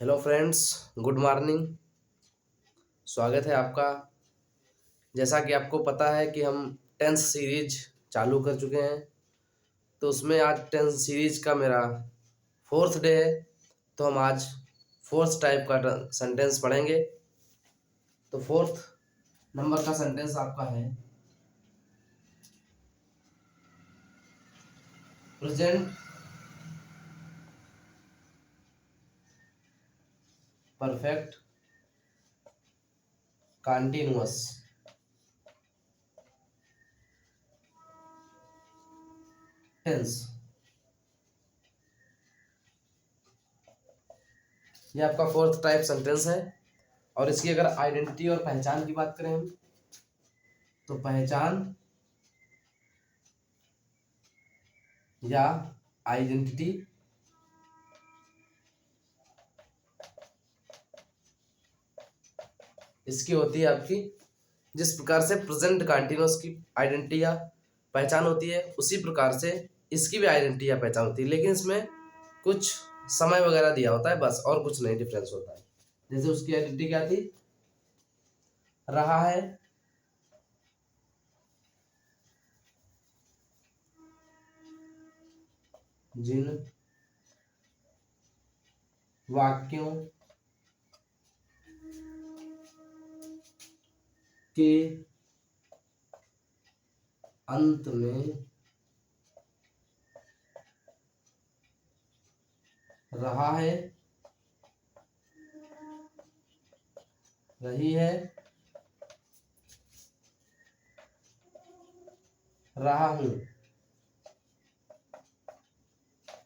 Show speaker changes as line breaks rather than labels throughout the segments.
Hello friends, good morning. स्वागत है आपका। जैसा कि आपको पता है कि हम टेंस सीरीज चालू कर चुके हैं, तो उसमें आज टेंस सीरीज का मेरा फोर्थ डे है। तो हम आज फोर्थ टाइप का सेंटेंस पढ़ेंगे। तो फोर्थ नंबर का सेंटेंस आपका है प्रेजेंट परफेक्ट कंटिन्यूअस टेंस। ये आपका फोर्थ टाइप सेंटेंस है। और इसकी अगर आइडेंटिटी और पहचान की बात करें हम, तो पहचान या आइडेंटिटी इसकी होती है आपकी, जिस प्रकार से प्रेजेंट कंटिन्यूअस की आइडेंटिटी या पहचान होती है, उसी प्रकार से इसकी भी आइडेंटिटी या पहचान होती है, लेकिन इसमें कुछ समय वगैरह दिया होता है, बस और कुछ नहीं डिफरेंस होता है। जैसे उसकी आइडेंटिटी क्या थी, रहा है, जिन वाक्यों के अंत में रहा है, रही है, रहा हूं,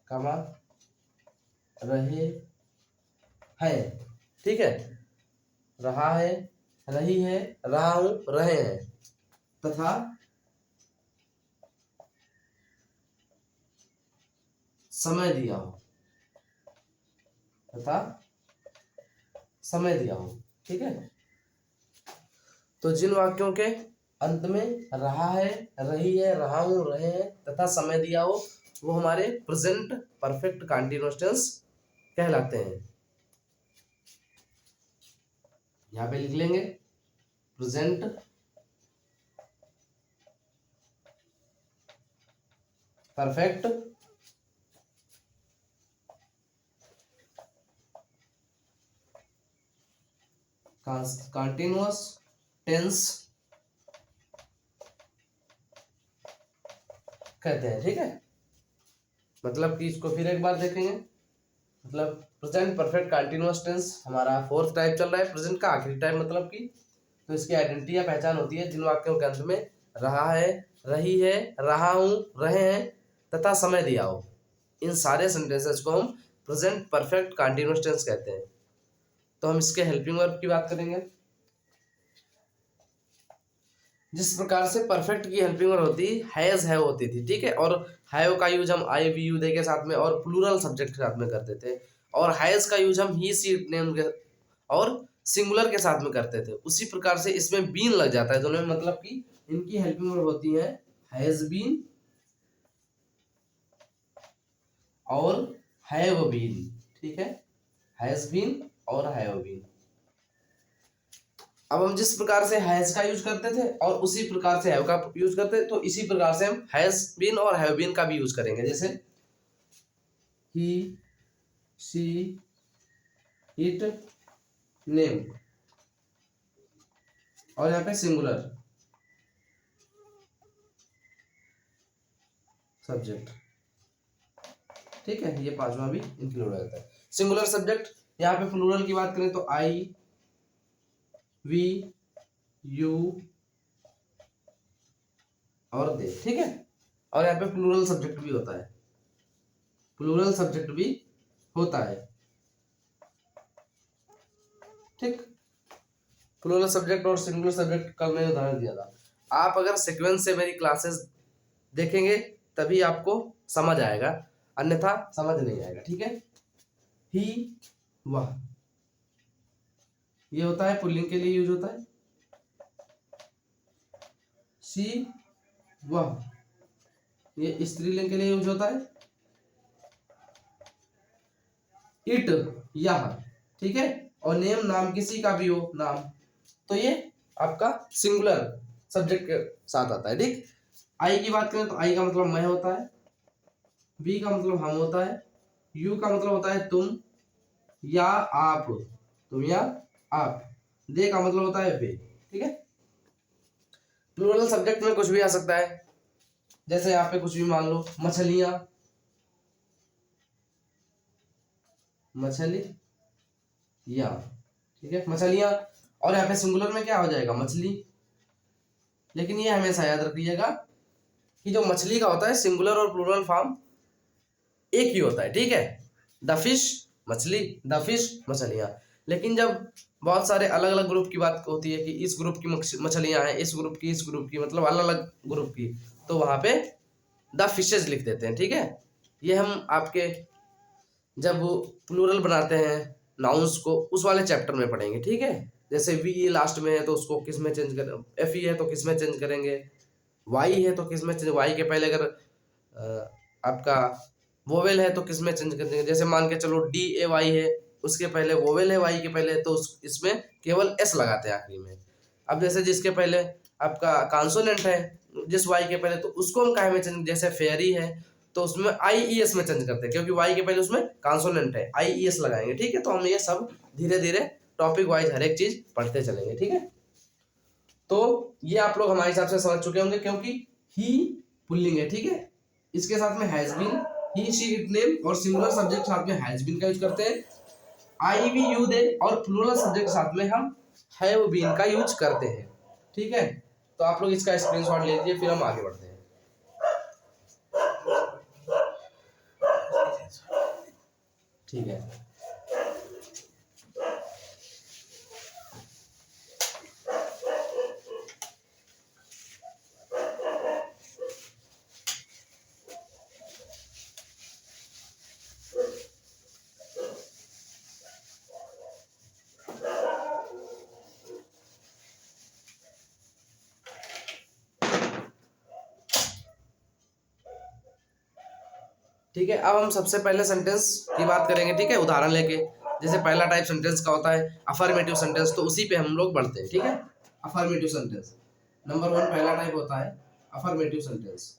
कमा रहे हैं। ठीक है, रहा है, रही है, रहा हूं, रहे हैं, तथा समय दिया हो, तथा समय दिया हो। ठीक है, तो जिन वाक्यों के अंत में रहा है, रही है, रहा हूं, रहे हैं तथा समय दिया हो, वो हमारे प्रेजेंट परफेक्ट कंटीन्यूअस टेंस कहलाते हैं। यहां पे लिख लेंगे प्रेजेंट परफेक्ट कंटीन्यूअस टेंस कहते हैं। ठीक है, मतलब कि इसको फिर एक बार देखेंगे। मतलब प्रेजेंट परफेक्ट कंटीन्यूअस टेंस हमारा फोर्थ टाइप चल रहा है, प्रेजेंट का आखिरी टाइप, मतलब कि तो इसकी आइडेंटिटी या पहचान होती है जिन वाक्यों के अंत में रहा है, रही है, रहा हूं, रहे हैं तथा समय दिया हो। इन सारे सेंटेंसेस को हम प्रेजेंट परफेक्ट कंटीन्यूअस टेंस कहते हैं। तो हम इसके हेल्पिंग वर्ब की बात करेंगे। जिस प्रकार से परफेक्ट की हेल्पिंग वर्ब होती हैज हैव होती थी, ठीक है, और हैव का यूज हम आई वी यू दे के साथ में और प्लूरल सब्जेक्ट के साथ में करते थे, और हैज का यूज हम ही सी नेम के और सिंगुलर के साथ में करते थे। उसी प्रकार से इसमें बीन लग जाता है दोनों में, मतलब कि इनकी हेल्पिंग वर्ब होती है हैज बीन और हैव बीन। ठीक है, हैज बीन और हैव बीन। अब हम जिस प्रकार से हैज का यूज करते थे और उसी प्रकार से हैव का यूज करते थे, तो इसी प्रकार से हम हैज बीन और हैव बीन का भी यूज करेंगे। जैसे ही शी इट नेम, और यहाँ पे सिंगुलर सब्जेक्ट। ठीक है, ये पांचवा भी इंक्लूड हो जाता है। सिंगुलर सब्जेक्ट, यहाँ पे प्लूरल की बात करें तो आई वी यू और दे। ठीक है, और यहाँ पे प्लूरल सब्जेक्ट भी होता है, प्लूरल सब्जेक्ट भी होता है। ठीक, प्लूरल सब्जेक्ट और सिंगुलर सब्जेक्ट कल मैंने उदाहरण दिया था। आप अगर सीक्वेंस से मेरी क्लासेस देखेंगे तभी आपको समझ आएगा, अन्यथा समझ नहीं आएगा। ठीक है, ही वह, ये होता है पुल्लिंग के लिए यूज होता है। शी वह, ये स्त्रीलिंग के लिए यूज होता है। इट यह, ठीक है, और नेम नाम किसी का भी हो नाम, तो ये आपका सिंगुलर सब्जेक्ट के साथ आता है। ठीक, आई की बात करें तो आई का मतलब मैं होता है, बी का मतलब हम होता है, यू का मतलब होता है तुम या आप, तुम या आप, दे का मतलब होता है वे। ठीक है, प्लूरल सब्जेक्ट में कुछ भी आ सकता है, जैसे यहाँ पे कुछ भी मान लो, मछलियां, मछलियां, ठीक है, मछलियां, और यहाँ पे सिंगुलर में क्या हो जाएगा, मछली। लेकिन ये हमेशा याद रखिएगा कि जो मछली का होता है सिंगुलर और प्लूरल फॉर्म एक ही होता है। ठीक है, द फिश मछली, द फिश मछलियां। लेकिन जब बहुत सारे अलग अलग ग्रुप की बात होती है कि इस ग्रुप की मछलियां हैं, इस ग्रुप की, इस ग्रुप की, मतलब अलग अलग ग्रुप की, तो वहां पे द फिशेज लिख देते हैं। ठीक है, ये हम आपके जब प्लूरल बनाते हैं नाउन्स को उस वाले चैप्टर में पढ़ेंगे। ठीक है, जैसे वी लास्ट में है तो उसको किस में चेंज करें, एफ है तो किस में चेंज करेंगे, वाई है तो किस में चेंज, वाई के पहले अगर आपका वोवेल है तो किस में चेंज कर देंगे। जैसे मान के चलो डी ए वाई है, उसके पहले वोवेल है वाई के पहले, तो इसमें केवल एस लगाते हैं आखिरी में। अब जैसे जिसके पहले आपका कॉन्सोनेंट है जिस वाई के पहले, तो उसको हम काहे में चेंज, जैसे फेयरी है तो उसमें आई ई एस में चेंज करते हैं, क्योंकि वाई के पहले उसमें कॉन्सोनेंट है, आई ई एस लगाएंगे। ठीक है, तो हम ये सब धीरे धीरे टॉपिक वाइज हर एक चीज पढ़ते चलेंगे। ठीक है, तो ये आप लोग हमारे हिसाब से समझ चुके होंगे, क्योंकि ही पुल्लिंग है। ठीक है, इसके साथ में has been, he she it name, और सिंगुलर सब्जेक्ट साथ में हैज बीन का यूज करते हैं। आई वी यू दे, और प्लूरल सब्जेक्ट साथ में हम हैव बीन का यूज करते हैं। ठीक है, तो आप लोग इसका स्क्रीनशॉट ले लीजिए, फिर हम आगे बढ़ते हैं। ठीक है, ठीक है, अब हम सबसे पहले सेंटेंस की बात करेंगे। ठीक है, उदाहरण लेके, जैसे पहला टाइप सेंटेंस का होता है अफर्मेटिव सेंटेंस, तो उसी पे हम लोग बढ़ते हैं। ठीक है, अफर्मेटिव सेंटेंस नंबर 1 पहला टाइप होता है अफर्मेटिव सेंटेंस।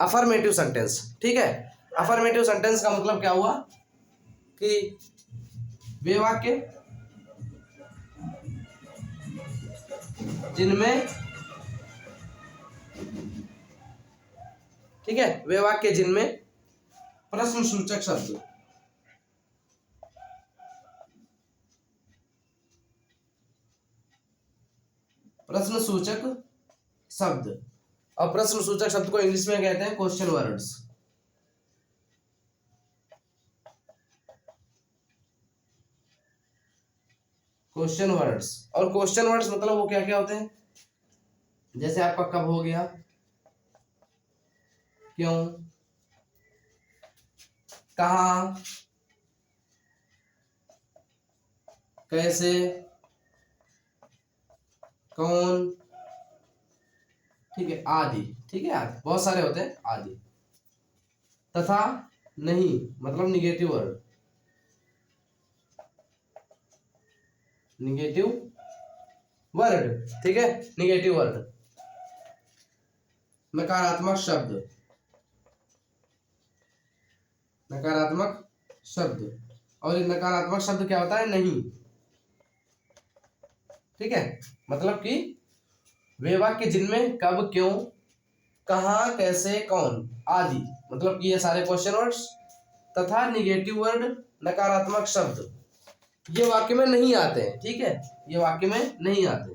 अफर्मेटिव सेंटेंस, ठीक है, अफर्मेटिव सेंटेंस का मतलब क्या हुआ कि वे वाक्य जिनमें, ठीक है, वे वाक्य जिनमें प्रश्न सूचक शब्द, प्रश्न सूचक शब्द, और प्रश्न सूचक शब्द को इंग्लिश में कहते हैं क्वेश्चन वर्ड्स। क्वेश्चन वर्ड्स, और क्वेश्चन वर्ड्स मतलब वो क्या क्या होते हैं, जैसे आपका कब हो गया, क्यों, कहाँ, कैसे, कौन, ठीक है, आदि। ठीक है, आदि बहुत सारे होते हैं, आदि। तथा नहीं मतलब निगेटिव वर्ड, निगेटिव वर्ड, ठीक है, निगेटिव वर्ड, नकारात्मक शब्द, नकारात्मक शब्द, और ये नकारात्मक शब्द क्या होता है, नहीं। ठीक है, मतलब कि वे वाक्य जिनमें कब, क्यों, कहाँ, कैसे, कौन आदि, मतलब कि ये सारे क्वेश्चन वर्ड्स तथा निगेटिव वर्ड, नकारात्मक शब्द, ये वाक्य में नहीं आते हैं। ठीक है, ये वाक्य में नहीं आते,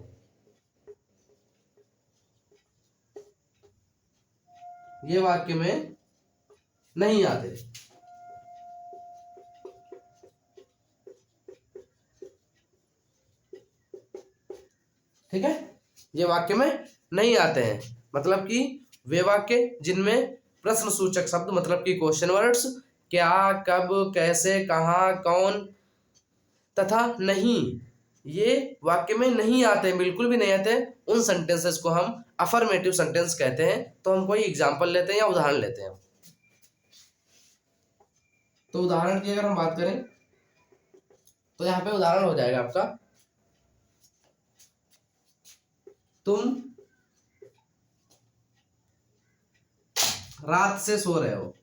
ये वाक्य में नहीं आते। ठीक है, ये वाक्य में नहीं आते हैं, मतलब कि वे वाक्य जिनमें प्रश्न सूचक शब्द मतलब कि क्वेश्चन वर्ड्स क्या, कब, कैसे, कहाँ, कौन तथा नहीं ये वाक्य में नहीं आते, बिल्कुल भी नहीं आते, उन सेंटेंसेस को हम अफर्मेटिव सेंटेंस कहते हैं। तो हम कोई एग्जांपल लेते हैं या उदाहरण लेते हैं। तो उदाहरण की अगर हम बात करें तो यहाँ पे उदाहरण हो जाएगा आपका, तुम रात से सो रहे हो,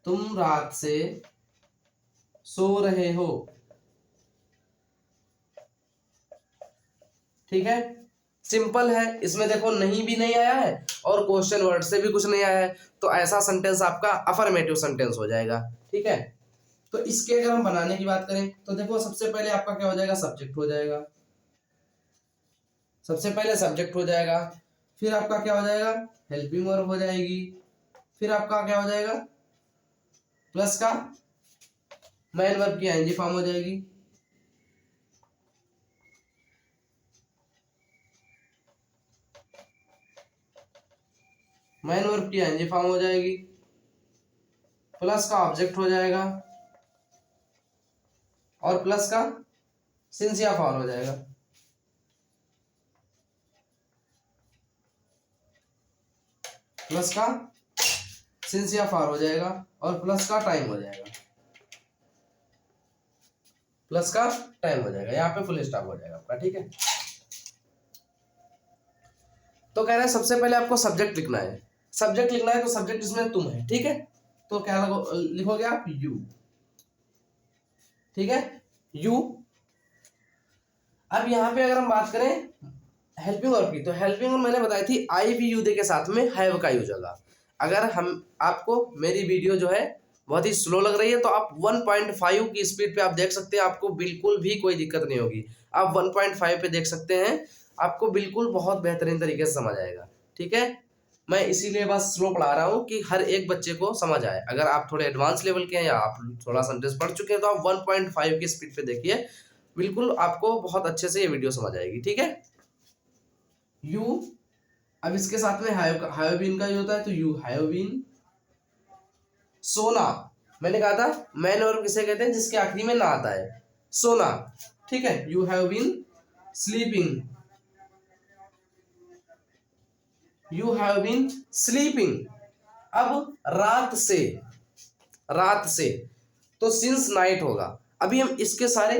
तुम रात से सो रहे हो, ठीक है, सिंपल है। इसमें देखो नहीं भी नहीं आया है और क्वेश्चन वर्ड से भी कुछ नहीं आया है, तो ऐसा सेंटेंस आपका अफर्मेटिव सेंटेंस हो जाएगा, ठीक है। तो इसके अगर हम बनाने की बात करें तो देखो सबसे पहले आपका क्या हो जाएगा, सब्जेक्ट हो जाएगा, सबसे पहले सब्जेक्ट हो जाएगा, फिर आपका क्या हो जाएगा, हेल्पिंग वर्ब हो जाएगी, फिर आपका क्या हो जाएगा, प्लस का मेन वर्ब की आईएनजी फॉर्म हो जाएगी, मेन वर्ब की आईएनजी फॉर्म हो जाएगी, प्लस का ऑब्जेक्ट हो जाएगा और प्लस का सिंस या फॉर हो जाएगा, प्लस का सिंस या फॉर हो जाएगा और प्लस का टाइम हो जाएगा, प्लस का टाइम हो जाएगा, यहाँ पे फुल स्टॉप हो जाएगा आपका, ठीक है। तो कह रहे हैं सबसे पहले आपको सब्जेक्ट लिखना है, सब्जेक्ट लिखना है तो सब्जेक्ट इसमें तुम है, ठीक है। तो क्या लिखोगे आप, यू, ठीक है, यू। अब यहाँ पे अगर हम बात करें हेल्पिंग वर्ब की, तो हेल्पिंग वर्ब मैंने बताई थी आई वी यू दे के साथ में हैव का यूज होगा। अगर हम आपको मेरी वीडियो जो है बहुत ही स्लो लग रही है तो आप 1.5 की स्पीड पे आप देख सकते हैं, आपको बिल्कुल भी कोई दिक्कत नहीं होगी। आप 1.5 पे देख सकते हैं, आपको बिल्कुल बहुत बेहतरीन तरीके से समझ आएगा, ठीक है। मैं इसीलिए बस स्लो पढ़ा रहा हूँ कि हर एक बच्चे को समझ आए। अगर आप थोड़े एडवांस लेवल के हैं या आप थोड़ा सेंटेंस पढ़ चुके हैं तो आप 1.5 की स्पीड पे देखिए, बिल्कुल आपको बहुत अच्छे से ये वीडियो समझ आएगी, ठीक है। यू, अब इसके साथ में हैव बीन का यूज होता है, तो यू हैव बीन। सोना, मैंने कहा था मैन वर्ब किसे कहते हैं, जिसके आखिरी में ना आता है, सोना, ठीक है, you have been sleeping, you have been sleeping. अब रात से, रात से, तो सिंस नाइट होगा। अभी हम इसके सारे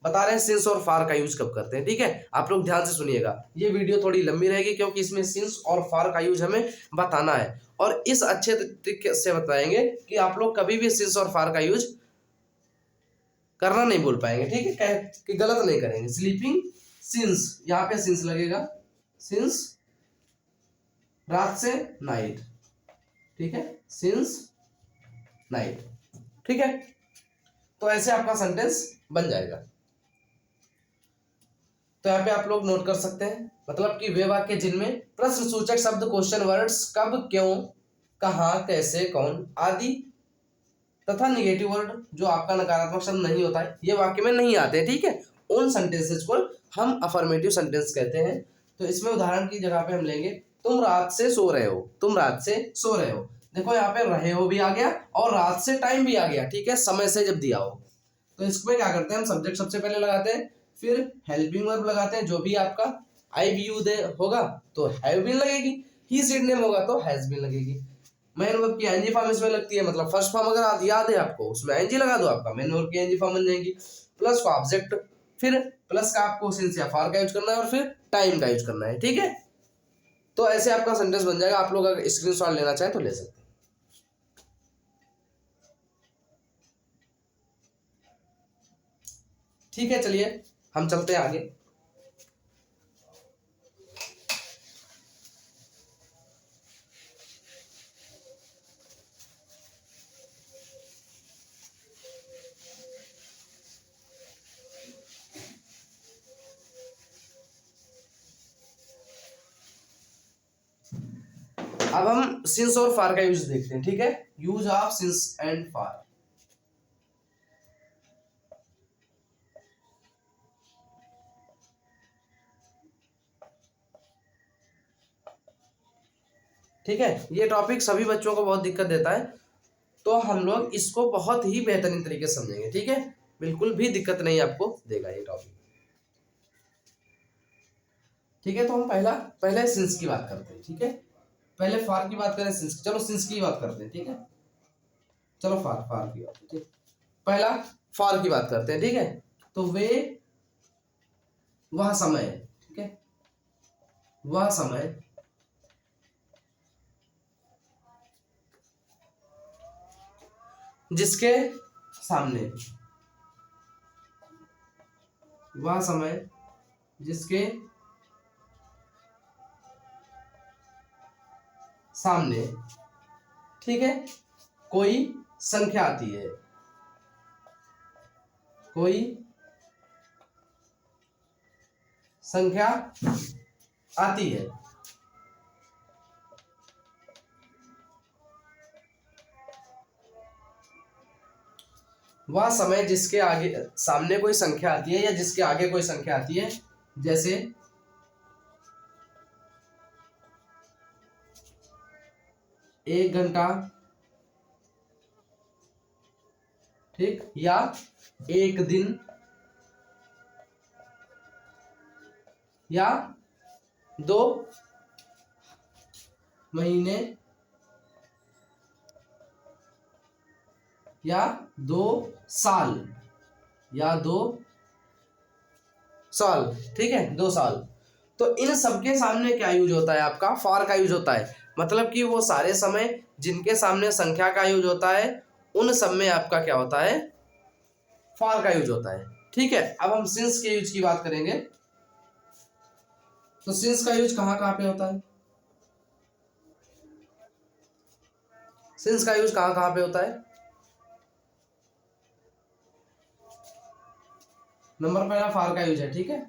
बता रहे हैं सिंस और फार का यूज कब करते हैं, ठीक है। आप लोग ध्यान से सुनिएगा, ये वीडियो थोड़ी लंबी रहेगी क्योंकि इसमें सिंस और फार का यूज हमें बताना है और इस अच्छे तरीके से बताएंगे कि आप लोग कभी भी सिंस और फार का यूज करना नहीं भूल पाएंगे, ठीक है, कि गलत नहीं करेंगे। स्लीपिंग सिंस, यहाँ पे सिंस लगेगा, सिंस रात से नाइट, ठीक है, सिंस नाइट, ठीक है। तो ऐसे आपका सेंटेंस बन जाएगा। तो यहाँ पे आप लोग नोट कर सकते हैं, मतलब कि वे वाक्य जिनमें प्रश्न सूचक शब्द क्वेश्चन वर्ड्स कब, क्यों, कहाँ, कैसे, कौन आदि तथा निगेटिव वर्ड जो आपका नकारात्मक शब्द नहीं होता है, ये वाक्य में नहीं आते हैं, ठीक है, उन सेंटेंसेस को हम अफर्मेटिव सेंटेंस कहते हैं। तो इसमें उदाहरण की जगह पे हम लेंगे, तुम रात से सो रहे हो, तुम रात से सो रहे हो। देखो यहाँ पे रहे हो भी आ गया और रात से टाइम भी आ गया, ठीक है, समय से जब दिया हो। तो इसमें क्या करते हैं हम, सब्जेक्ट सबसे पहले लगाते हैं, फिर हेल्पिंग वर्ब लगाते हैं, जो भी आपका आई वी यू दे होगा तो हैव बीन लगेगी, ही सीड नेम होगा तो हैज बीन लगेगी। मेन वर्ब की एनजी फॉर्म इसमें लगती है, मतलब फर्स्ट फॉर्म अगर याद है आपको उसमें एनजी लगा दो, आपका मेन वर्ब की एनजी फॉर्म बन जाएगी। प्लस का ऑब्जेक्ट, फिर प्लस का आपको सिंस या फॉर का यूज करना है और फिर टाइम का यूज करना है, ठीक है। तो ऐसे आपका सेंटेंस बन जाएगा। आप लोग अगर स्क्रीनशॉट लेना चाहें तो ले सकते हैं, ठीक है। चलिए हम चलते हैं आगे। अब हम सिंस और फार का यूज देखते हैं, ठीक है, use of since and far. ठीक है, ये टॉपिक सभी बच्चों को बहुत दिक्कत देता है, तो हम लोग इसको बहुत ही बेहतरीन तरीके से समझेंगे, ठीक है, बिल्कुल भी दिक्कत नहीं आपको देगा ये टॉपिक। ठीक है, तो हम पहले सिंस की बात करते हैं। ठीक है, पहले फॉर की बात करें, सिंस, चलो सिंस की बात करते हैं। ठीक है, चलो फॉर की बात, ठीक, पहला फॉर की बात करते हैं। ठीक है, तो वे वह समय, ठीक है, वह समय जिसके सामने, वह समय जिसके सामने, ठीक है, कोई संख्या आती है, कोई संख्या आती है, वह समय जिसके आगे सामने कोई संख्या आती है या जिसके आगे कोई संख्या आती है, जैसे 1 घंटा, ठीक, या 1 दिन, या 2 महीने, या 2 साल, या 2 साल, ठीक है, 2 साल। तो इन सबके सामने क्या यूज होता है, आपका फॉर का यूज होता है। मतलब कि वो सारे समय जिनके सामने संख्या का यूज होता है, उन सब में आपका क्या होता है, फॉर का यूज होता है। ठीक है, अब हम सिंस के यूज की बात करेंगे। तो सिंस का यूज कहाँ कहाँ पे होता है, सिंस का यूज कहाँ कहाँ पे होता है। नंबर पहला फॉर का यूज है, ठीक है,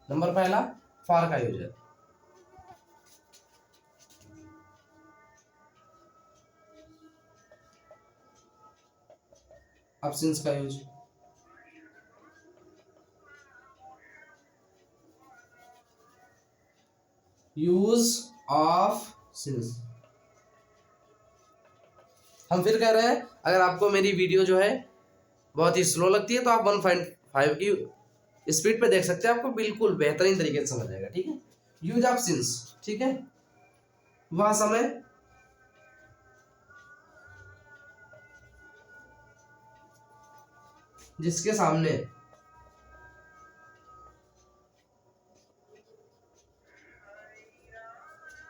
नंबर पहला फॉर का यूज है। अब सिंस का यूज, यूज ऑफ सिंस। हम फिर कह रहे हैं, अगर आपको मेरी वीडियो जो है बहुत ही स्लो लगती है तो आप 1.5 की स्पीड पे देख सकते हैं, आपको बिल्कुल बेहतरीन तरीके से समझ आएगा। ठीक है, यूज ऑफ सिंस, ठीक है, वह समय जिसके सामने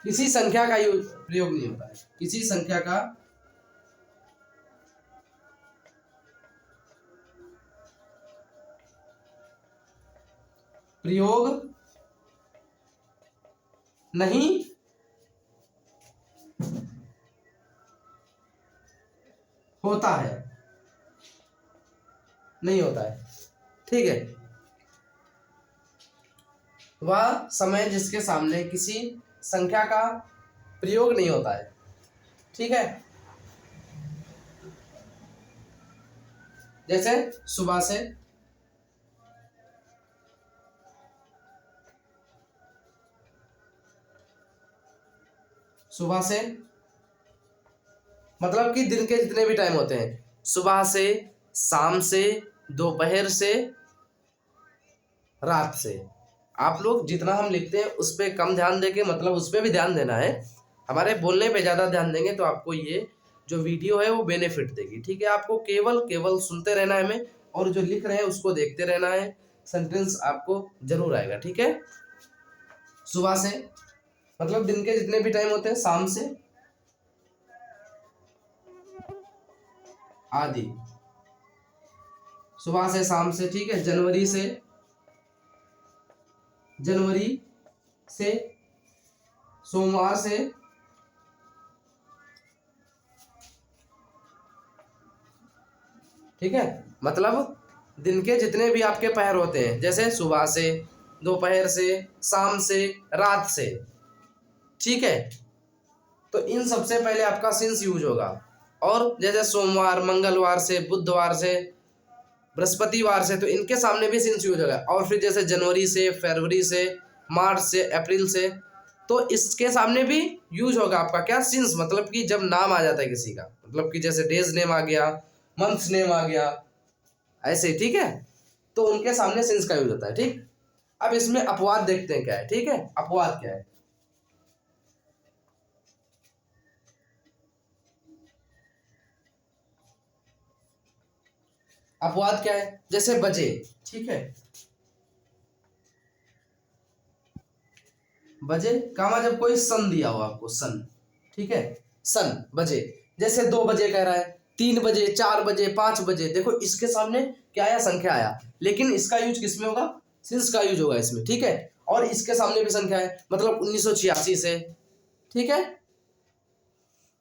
किसी संख्या का प्रयोग नहीं होता है, किसी संख्या का प्रयोग नहीं होता है, नहीं होता है। ठीक है, वह समय जिसके सामने किसी संख्या का प्रयोग नहीं होता है। ठीक है, जैसे सुबह से, सुबह से मतलब कि दिन के जितने भी टाइम होते हैं, सुबह से, शाम से, दोपहर से, रात से। आप लोग जितना हम लिखते हैं उस पर कम ध्यान देके, मतलब उस पर भी ध्यान देना है, हमारे बोलने पे ज़्यादा ध्यान देंगे तो आपको ये जो वीडियो है वो बेनिफिट देगी। ठीक है, आपको केवल सुनते रहना है हमें, और जो लिख रहे हैं उसको देखते रहना है, सेंटेंस आपको जरूर आएगा। ठीक है, सुबह से मतलब दिन के जितने भी टाइम होते हैं, शाम से, आदि, सुबह से, शाम से, ठीक है, जनवरी से, सोमवार से, ठीक है, मतलब दिन के जितने भी आपके पहर होते हैं, जैसे सुबह से, दोपहर से, शाम से, रात से। ठीक है, तो इन सबसे पहले आपका सिंस यूज होगा। और जैसे सोमवार, मंगलवार से, बुधवार से, बृहस्पतिवार से, तो इनके सामने भी सिंस यूज होगा। और फिर जैसे जनवरी से, फरवरी से, मार्च से, अप्रैल से, तो इसके सामने भी यूज होगा आपका क्या, सिंस। मतलब कि जब नाम आ जाता है किसी का, मतलब कि जैसे डेज नेम आ गया, मंथ्स नेम आ गया, ऐसे। ठीक है, तो उनके सामने सिंस का यूज होता है। ठीक, अब इसमें अपवाद देखते हैं क्या है, ठीक है, अपवाद क्या है। अपवाद क्या है, जैसे बजे, ठीक है, बजे कामा जब कोई सन दिया हो आपको, सन, ठीक है, सन बजे, जैसे 2 बजे कह रहा है, 3 बजे, 4 बजे, 5 बजे, देखो इसके सामने क्या आया, संख्या आया, लेकिन इसका यूज किसमें होगा, सिंस का यूज होगा इसमें, ठीक है। और इसके सामने भी संख्या है, मतलब 1986 से, ठीक है,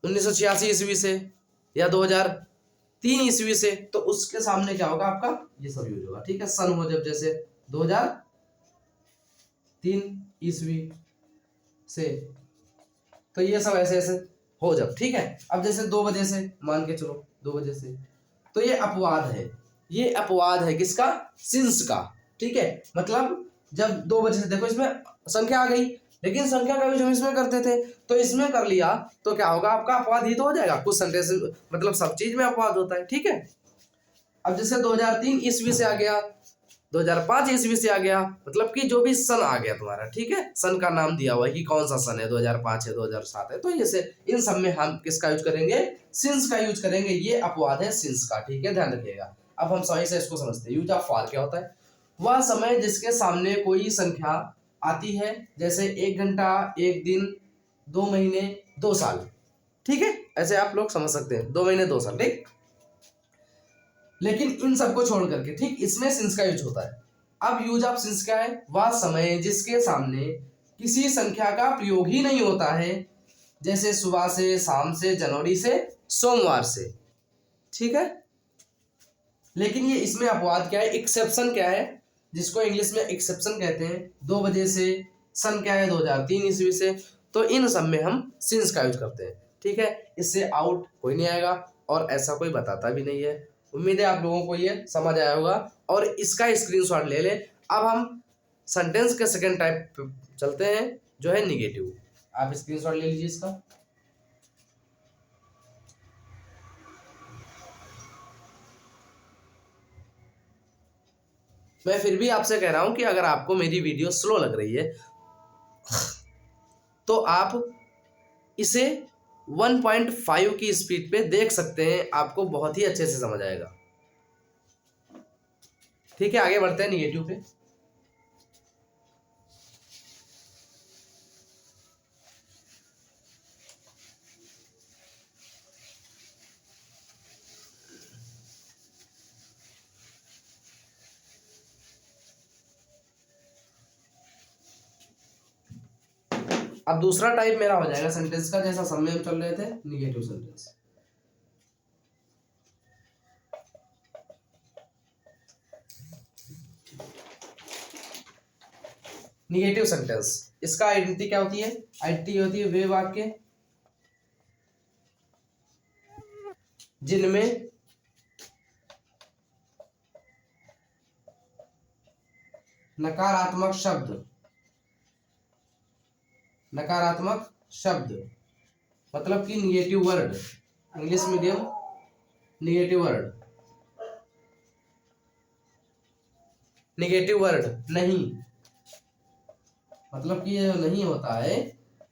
1986 ईस्वी से या 2003 ईस्वी से, तो उसके सामने क्या होगा आपका, ये सब यूज होगा, ठीक है। सन हो जब जैसे 2003 ईस्वी से, तो ये सब ऐसे ऐसे हो जब, ठीक है। अब जैसे 2 बजे से, मान के चलो 2 बजे से, तो ये अपवाद है, ये अपवाद है किसका, सिंस का, ठीक है। मतलब जब 2 बजे से, देखो इसमें संख्या आ गई, लेकिन संख्या का यूज हम इसमें करते थे, तो इसमें कर लिया तो क्या होगा आपका, अपवाद ही तो हो जाएगा, कुछ सेंटेंस, मतलब सब चीज में अपवाद होता है, ठीक है। अब जैसे 2003 ईस्वी से आ गया, 2005 ईस्वी से आ गया, मतलब कि जो भी सन आ गया तुम्हारा, ठीक है, सन का नाम दिया हुआ है कि कौन सा सन है, 2005 है, 2007 है, तो ये इन सब में हम किसका यूज करेंगे, सिंस का यूज करेंगे, ये अपवाद है सिंस का, ठीक है, ध्यान रखिएगा। अब हम सही से इसको समझते हैं। यूज ऑफ फॉर क्या होता है, वह समय जिसके सामने कोई संख्या आती है, जैसे 1 घंटा, 1 दिन, 2 महीने, 2 साल, ठीक है, ऐसे आप लोग समझ सकते हैं, 2 महीने 2 साल, ठीक। लेकिन इन सबको छोड़ करके, ठीक, इसमें सिंस का यूज होता है। अब यूज ऑफ सिंस क्या है, वह समय जिसके सामने किसी संख्या का प्रयोग ही नहीं होता है, जैसे सुबह से, शाम से, जनवरी से, सोमवार से, ठीक है। लेकिन ये इसमें अपवाद क्या है, एक्सेप्शन क्या है, जिसको इंग्लिश में एक्सेप्शन कहते हैं, 2 बजे से, सन क्या है 2003 ईस्वी से, तो इन सब में हम सिंस का यूज करते हैं, ठीक है। इससे आउट कोई नहीं आएगा, और ऐसा कोई बताता भी नहीं है। उम्मीद है आप लोगों को ये समझ आया होगा, और इसका स्क्रीनशॉट ले ले। अब हम सेंटेंस के सेकंड टाइप पे चलते हैं, जो है निगेटिव। आप स्क्रीनशॉट ले लीजिए इसका। मैं फिर भी आपसे कह रहा हूं कि अगर आपको मेरी वीडियो स्लो लग रही है तो आप इसे 1.5 की स्पीड पे देख सकते हैं, आपको बहुत ही अच्छे से समझ आएगा, ठीक है। आगे बढ़ते हैं निगेटिव पे। अब दूसरा टाइप मेरा हो जाएगा सेंटेंस का, जैसा सब में हम चल रहे थे, निगेटिव सेंटेंस। निगेटिव सेंटेंस, इसका आइडेंटिटी क्या होती है, आइडेंटिटी होती है वे वाक्य जिनमें नकारात्मक शब्द, मतलब कि negative word, English medium negative word नहीं, मतलब कि ये नहीं होता है,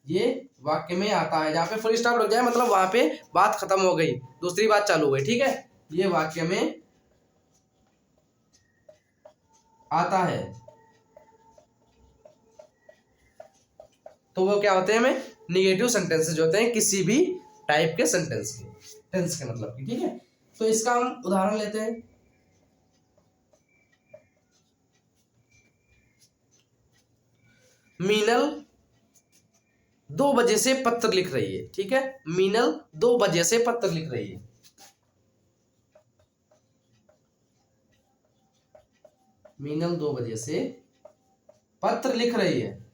ये वाक्य में आता है, जहां पे फुल स्टॉप लग जाए मतलब वहां पे बात खत्म हो गई, दूसरी बात चालू हो गई, ठीक है। ये वाक्य में आता है तो वो क्या होते हैं, हमें निगेटिव सेंटेंसेस होते हैं, किसी भी टाइप के सेंटेंस के, टेंस के मतलब की, ठीक है। तो इसका हम उदाहरण लेते हैं। मीनल 2 बजे से पत्र लिख रही है, ठीक है, मीनल 2 बजे से पत्र लिख रही है। मीनल 2 बजे से पत्र लिख रही है।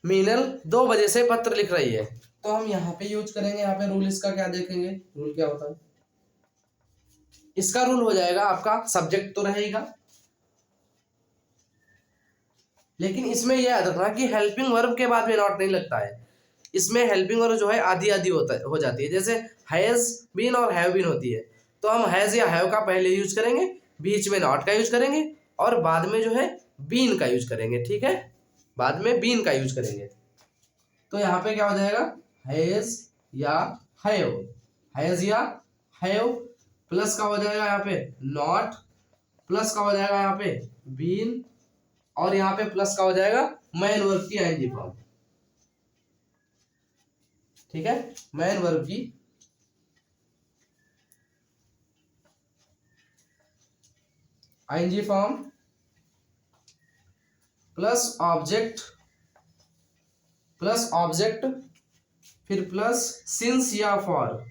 मीनल 2 बजे से पत्र लिख रही है, तो हम यहाँ पे यूज करेंगे, यहाँ पे रूल इसका क्या देखेंगे, रूल क्या होता है, इसका रूल हो जाएगा आपका सब्जेक्ट तो रहेगा, लेकिन इसमें यह याद रखना कि हेल्पिंग वर्ब के बाद में नॉट नहीं लगता है, इसमें हेल्पिंग वर्ब जो है आधी आधी हो जाती है, जैसे हैज बीन और हैव बीन होती है, तो हम हैज या हैव का पहले यूज करेंगे, बीच में नॉट का यूज करेंगे और बाद में जो है बीन का यूज करेंगे। ठीक है, बाद में बीन का यूज करेंगे। तो यहाँ पे क्या हो जाएगा, हैज या हैव, हैज या हैव, प्लस का हो जाएगा यहाँ पे नॉट, प्लस का हो जाएगा यहाँ पे बीन, और यहाँ पे प्लस का हो जाएगा मैन वर्ब की आईएनजी फॉर्म। ठीक है, मैन वर्ब की ING form plus object, plus object, फिर प्लस सिंस या फॉर,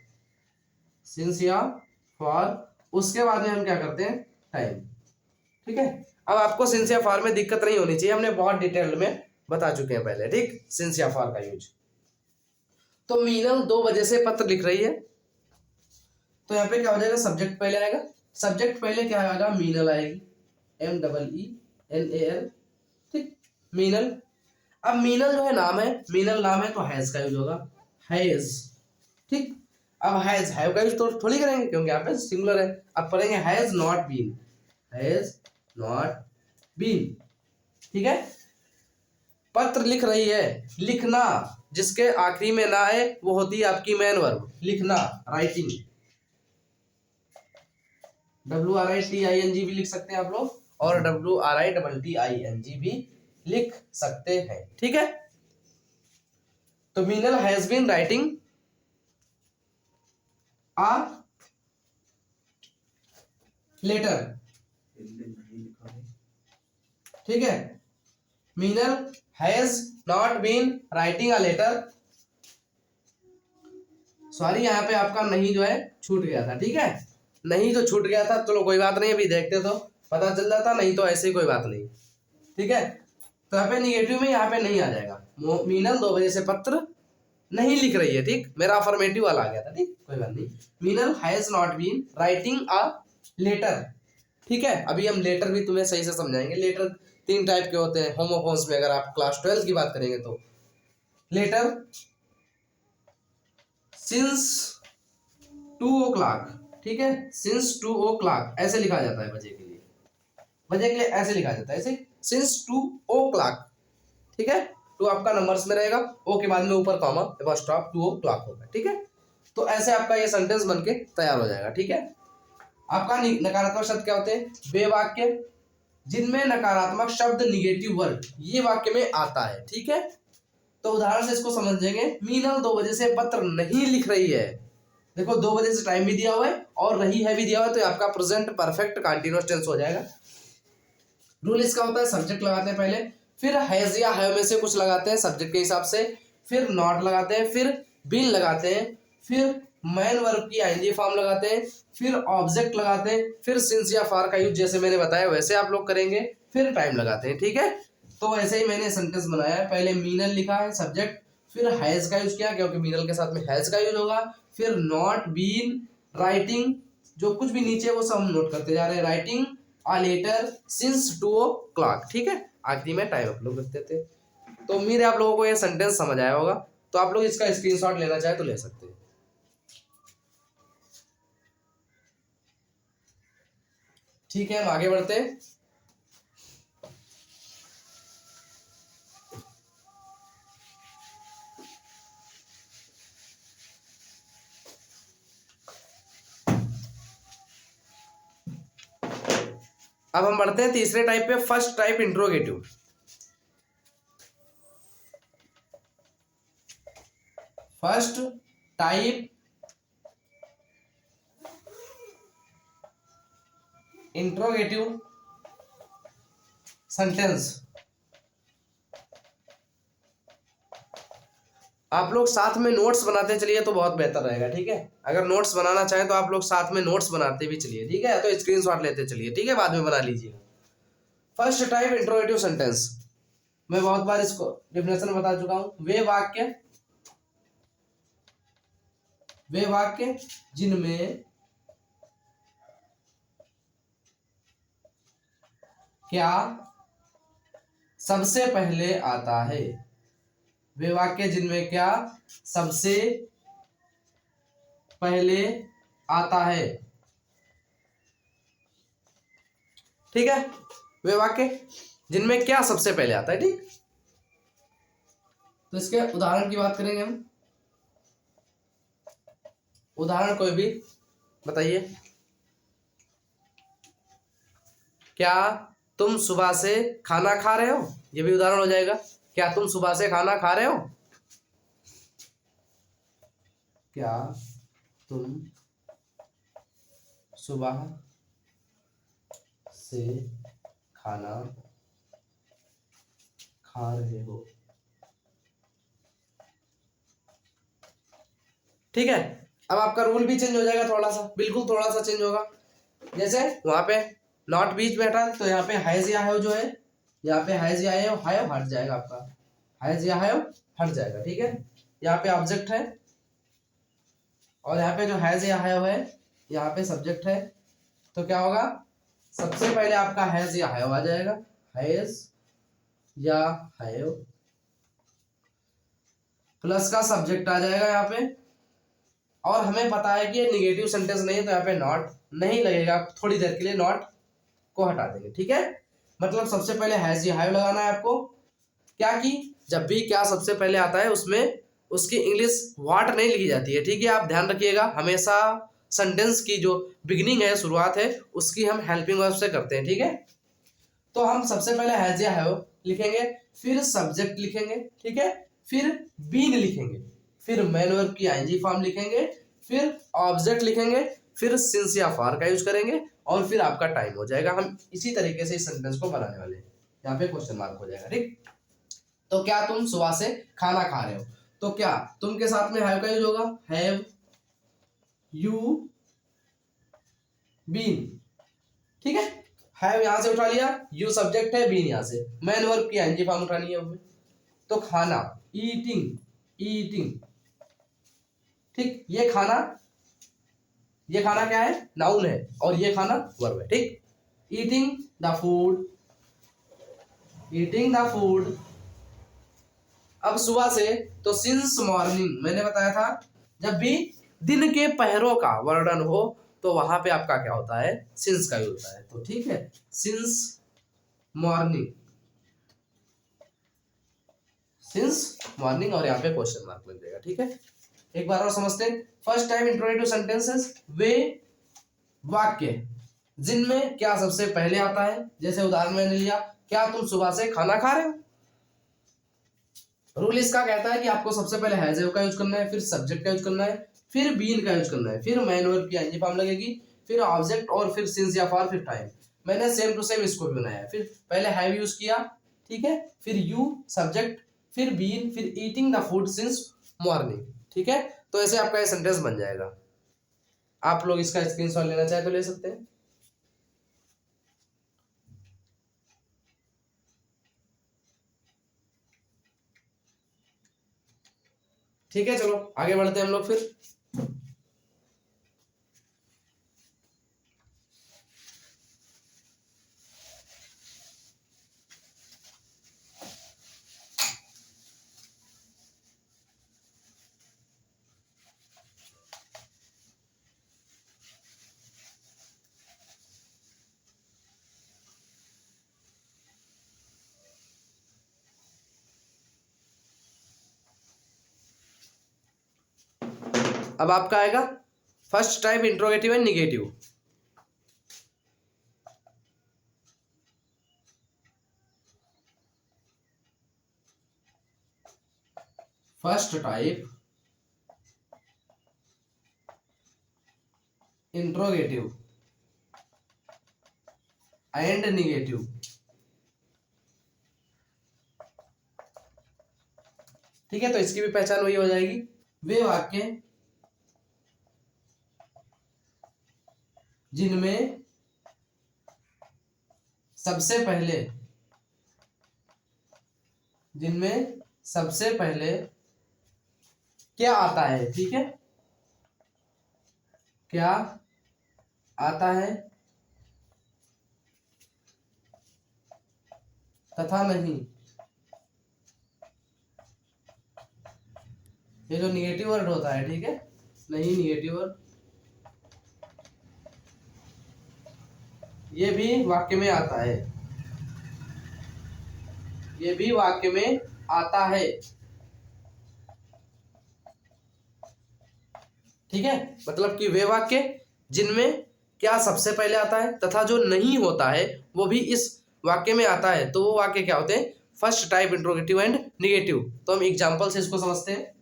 सिंस या फॉर, उसके बाद में हम क्या करते हैं, टाइम। ठीक है, अब आपको सिंस या फॉर में दिक्कत नहीं होनी चाहिए, हमने बहुत डिटेल में बता चुके हैं पहले। ठीक, सिंस या फॉर का यूज। तो मीनल 2 बजे से पत्र लिख रही है, तो यहाँ पे क्या हो जाएगा, सब्जेक्ट पहले आएगा, सब्जेक्ट पहले क्या आएगा, मीनल आएगी, MEENAL। ठीक, मीनल। अब मीनल जो है नाम है, मीनल नाम है तो हैज का यूज होगा, हैज। ठीक, अब हैज हैव का यूज तो थोड़ी करेंगे क्योंकि यहाँ पे सिंगुलर है। अब पढ़ेंगे has not been, has not been. ठीक है, पत्र लिख रही है, लिखना जिसके आखिरी में ना आए वो होती है आपकी मैन वर्ब, लिखना, राइटिंग, WRITING भी लिख सकते हैं आप लोग, और WRITTING भी लिख सकते हैं। ठीक है, तो Meenal has been writing a letter. ठीक है, Meenal has not been writing a letter, sorry यहाँ पे आपका नहीं जो है छूट गया था। ठीक है, नहीं तो छूट गया था, चलो कोई बात नहीं, अभी देखते तो पता चल जाता, नहीं तो ऐसे ही कोई बात नहीं। ठीक है, तो यहाँ पे निगेटिव में यहाँ पे नहीं आ जाएगा, मीनल 2 बजे से पत्र नहीं लिख रही है। ठीक, मेरा अफर्मेटिव वाला आ गया था। ठीक, कोई बात नहीं, Meenal has not been writing a letter. ठीक है, अभी हम लेटर भी तुम्हें सही से समझाएंगे। लेटर 3 टाइप के होते हैं होमोफोन्स में, अगर आप क्लास 12 की बात करेंगे तो लेटर सिंस 2 o'clock। ठीक है, सिंस 2 o'clock ऐसे लिखा जाता है, बजे के लिए, बजे के लिए ऐसे लिखा जाता है, ऐसे सिंस 2 o'clock। ठीक है, 2 आपका नंबर्स में रहेगा, ओ के बाद में ऊपर कॉमा, बस स्टॉप, 2 o'clock होगा। ठीक है, तो ऐसे आपका ये सेंटेंस बनके तैयार हो जाएगा। ठीक है, आपका नकारात्मक शब्द क्या होते हैं, वे वाक्य जिनमें नकारात्मक शब्द निगेटिव वर्ड ये वाक्य में आता है। ठीक है, तो उदाहरण से इसको समझेंगे, मीनल 2 बजे से पत्र नहीं लिख रही है, देखो 2 बजे से टाइम भी दिया हुआ है और रही है भी दिया हुआ है, तो आपका प्रेजेंट परफेक्ट कंटीन्यूअस टेंस हो जाएगा। रूल इसका होता है, सब्जेक्ट लगाते हैं पहले, फिर हैज या हैव में से कुछ लगाते हैं सब्जेक्ट के हिसाब से, फिर नॉट लगाते हैं, फिर बीन लगाते हैं, फिर मैन वर्ब की आईएनजी फॉर्म लगाते हैं, फिर ऑब्जेक्ट लगाते हैं, फिर सिंस या फॉर का यूज जैसे मैंने बताया वैसे आप लोग करेंगे, फिर टाइम लगाते हैं। ठीक है, तो वैसे ही मैंने सेंटेंस बनाया है, पहले मीनल लिखा है सब्जेक्ट, फिर हैज का यूज किया क्योंकि मीनल के साथ में हैज का यूज होगा, फिर नॉट बीन राइटिंग, जो कुछ भी नीचे वो सब हम नोट करते जा रहे हैं, writing a letter since 2 o'clock। ठीक है, आखिरी में टाइम आप लोग लिख देते। तो उम्मीद है आप लोगों को ये सेंटेंस समझ आया होगा, तो आप लोग इसका स्क्रीनशॉट लेना चाहे तो ले सकते हैं। ठीक है, हम आगे बढ़ते हैं। अब हम बढ़ते हैं तीसरे टाइप पे, first type interrogative. First type interrogative sentence. आप लोग साथ में नोट्स बनाते चलिए तो बहुत बेहतर रहेगा। ठीक है, अगर नोट्स बनाना चाहें तो आप लोग साथ में नोट्स बनाते भी चलिए। ठीक है, तो स्क्रीनशॉट लेते चलिए। ठीक है, बाद में बना लीजिएगा। फर्स्ट टाइप इंट्रोगेटिव सेंटेंस, मैं बहुत बार इसको डेफिनेशन बता चुका हूं, वे वाक्य जिनमें क्या सबसे पहले आता है, वे वाक्य जिनमें क्या सबसे पहले आता है। ठीक है, वे वाक्य जिनमें क्या सबसे पहले आता है। ठीक, तो इसके उदाहरण की बात करेंगे हम। उदाहरण कोई भी बताइए। क्या तुम सुबह से खाना खा रहे हो, ये भी उदाहरण हो जाएगा। क्या तुम सुबह से खाना खा रहे हो। क्या तुम सुबह से खाना खा रहे हो। ठीक है, अब आपका रूल भी चेंज हो जाएगा, थोड़ा सा, बिल्कुल थोड़ा सा चेंज होगा। जैसे वहां पे नॉट बीच में हटा, तो यहाँ पे हैज या हैव जो है, यहाँ पे हैज या हैव हट जाएगा आपका, हैज या हैव हट जाएगा। ठीक है, यहाँ पे ऑब्जेक्ट है और यहाँ पे जो हैज या हैव है यहाँ पे सब्जेक्ट है, तो क्या होगा, सबसे पहले आपका हैज या हैव आ जाएगा, हैज या हैव प्लस का सब्जेक्ट आ जाएगा यहाँ पे। और हमें पता है कि ये निगेटिव सेंटेंस नहीं है, तो यहाँ पे नॉट नहीं लगेगा, थोड़ी देर के लिए नॉट को हटा देंगे। ठीक है, मतलब सबसे पहले हैज या हैव लगाना है आपको। क्या कि जब भी क्या सबसे पहले आता है उसमें उसकी इंग्लिश व्हाट नहीं लिखी जाती है। ठीक है, आप ध्यान रखिएगा, हमेशा सेंटेंस की जो बिगिनिंग है, शुरुआत है, उसकी हम हेल्पिंग वर्ब से करते हैं। ठीक है, तो हम सबसे पहले हैज या हैव लिखेंगे, फिर सब्जेक्ट लिखेंगे, ठीक है, फिर बीन लिखेंगे, फिर मेन वर्ब की आईएनजी फॉर्म लिखेंगे, फिर ऑब्जेक्ट लिखेंगे, फिर सिंस या फॉर का यूज करेंगे, और फिर आपका टाइम हो जाएगा। हम इसी तरीके से इस सेंटेंस को बनाने वाले हैं। यहाँ पे क्वेश्चन मार्क हो जाएगा। ठीक, तो क्या तुम सुबह से खाना खा रहे हो, तो क्या तुम के साथ में हैव का यूज होगा, हैव यू बीन। ठीक है, हैव यहां से उठा लिया, यू सब्जेक्ट है, बीन यहां से, मेन वर्ब की आईएनजी फॉर्म उठानी है उसमें, तो खाना, ईटिंग, ईटिंग। ठीक, ये खाना क्या है, नाउन है, और ये खाना वर्ब है। ठीक, eating the food, eating the food. अब सुबह से, तो सिंस मॉर्निंग, मैंने बताया था जब भी दिन के पहरों का वर्णन हो तो वहां पे आपका क्या होता है, सिंस का यूज होता है। तो ठीक है, सिंस मॉर्निंग, सिंस मॉर्निंग, और यहाँ पे क्वेश्चन मार्क लग जाएगा। ठीक है, एक बार और समझते हैं। फर्स्ट टाइम इंट्रोगेटिव सेंटेंसेस, वे वाक्य जिनमें क्या सबसे पहले आता है। जैसे उदाहरण मैंने लिया, क्या तुम सुबह से खाना खा रहे हो। रूल इसका कहता है कि आपको सबसे पहले हैज का यूज करना है, फिर सब्जेक्ट का यूज करना है, फिर बीन का यूज करना है, फिर मेन वर्ब की आईएनजी फॉर्म लगेगी, फिर ऑब्जेक्ट, और फिर सिंस या फॉर, फिर टाइम। मैंने सेम टू सेम इसको भी बनाया है। फिर पहले हैव यूज किया, ठीक है, फिर यू सब्जेक्ट, फिर बीन, फिर eating the food since morning. ठीक है, तो ऐसे आपका ये सेंटेंस बन जाएगा। आप लोग इसका स्क्रीनशॉट लेना चाहे तो ले सकते हैं। ठीक है, चलो आगे बढ़ते हैं हम लोग फिर। अब आपका आएगा first type interrogative and negative. First type interrogative and negative. ठीक है, तो इसकी भी पहचान वही हो जाएगी, वे वाक्य जिनमें सबसे पहले, जिनमें सबसे पहले क्या आता है। ठीक है, क्या आता है तथा नहीं ये जो निगेटिव वर्ड होता है, ठीक है, नहीं निगेटिव वर्ड, ये भी वाक्य में आता है, ये भी वाक्य में आता है, ठीक है। मतलब कि वे वाक्य जिनमें क्या सबसे पहले आता है तथा जो नहीं होता है वो भी इस वाक्य में आता है, तो वो वाक्य क्या होते हैं, first type interrogative and negative. तो हम एग्जांपल से इसको समझते हैं।